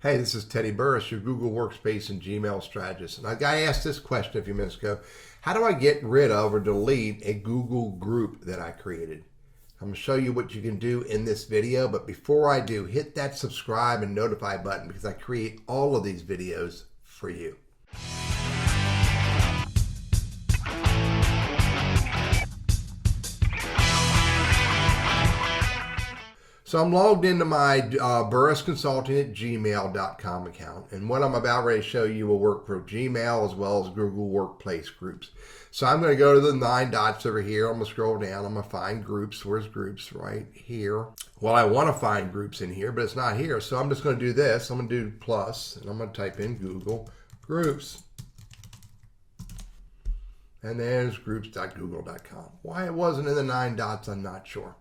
Hey, this is Teddy Burris, your Google Workspace and Gmail strategist. And I got asked this question a few minutes ago. How do I get rid of or delete a Google group that I created? I'm going to show you what you can do in this video. But before I do, hit that subscribe and notify button because I create all of these videos for you. So I'm logged into my burrisconsulting@gmail.com account, and what I'm about ready to show you will work for Gmail as well as Google Workplace groups. So I'm going to go to the 9 dots over here. I'm going to scroll down. I'm going to find groups. Where's groups? Right here. Well, I want to find groups in here, but it's not here. So I'm just going to do this. I'm going to do plus, and I'm going to type in Google Groups. And there's groups.google.com. Why it wasn't in the 9 dots, I'm not sure.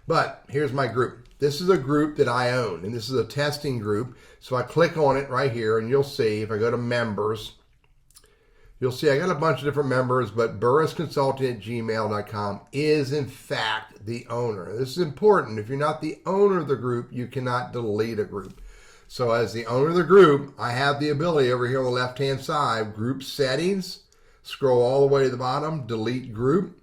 But here's my group. This is a group that I own, and this is a testing group. So I click on it right here, and you'll see if I go to members, you'll see I got a bunch of different members, but burrisconsulting@gmail.com is in fact the owner. This is important. If you're not the owner of the group, you cannot delete a group. So as the owner of the group, I have the ability over here on the left-hand side, group settings, scroll all the way to the bottom, delete group.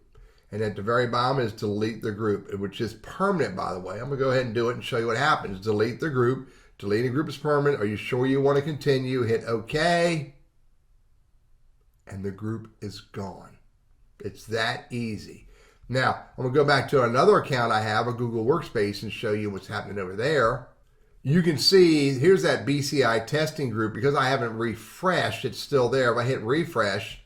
And at the very bottom is delete the group, which is permanent, by the way. I'm going to go ahead and do it and show you what happens. Delete the group. Deleting a group is permanent. Are you sure you want to continue? Hit OK. And the group is gone. It's that easy. Now, I'm going to go back to another account I have, a Google Workspace, and show you what's happening over there. You can see, here's that BCI testing group. Because I haven't refreshed, it's still there. If I hit refresh,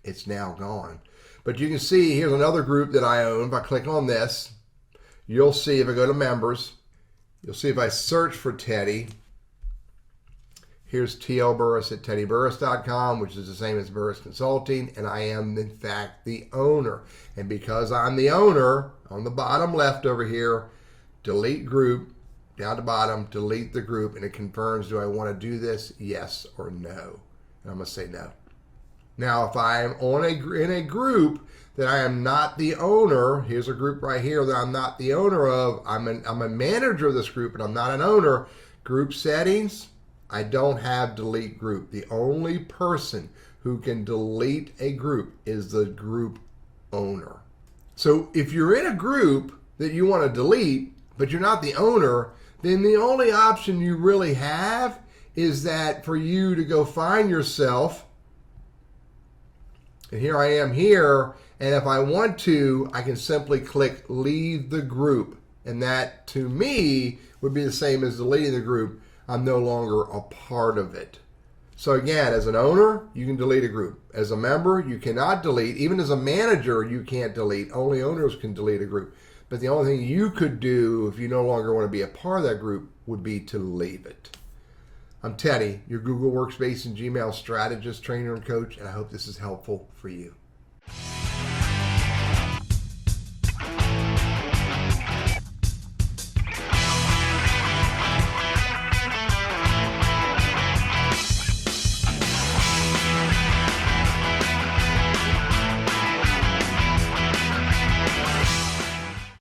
it's now gone. But you can see here's another group that I own. If I click on this, you'll see if I go to members, you'll see if I search for Teddy, here's TL Burris at teddyburris.com, which is the same as Burris Consulting, and I am in fact the owner. And because I'm the owner, on the bottom left over here, delete group, down to bottom, delete the group, and it confirms, do I want to do this, yes or no? And I'm going to say no. Now, if I'm in a group that I am not the owner, here's a group right here that I'm not the owner of. I'm a manager of this group, but I'm not an owner. Group settings, I don't have delete group. The only person who can delete a group is the group owner. So if you're in a group that you want to delete, but you're not the owner, then the only option you really have is that for you to go find yourself. And here I am here, and if I want to, I can simply click leave the group. And that, to me, would be the same as deleting the group. I'm no longer a part of it. So again, as an owner, you can delete a group. As a member, you cannot delete. Even as a manager, you can't delete. Only owners can delete a group. But the only thing you could do if you no longer want to be a part of that group would be to leave it. I'm Teddy, your Google Workspace and Gmail strategist, trainer, and coach, and I hope this is helpful for you.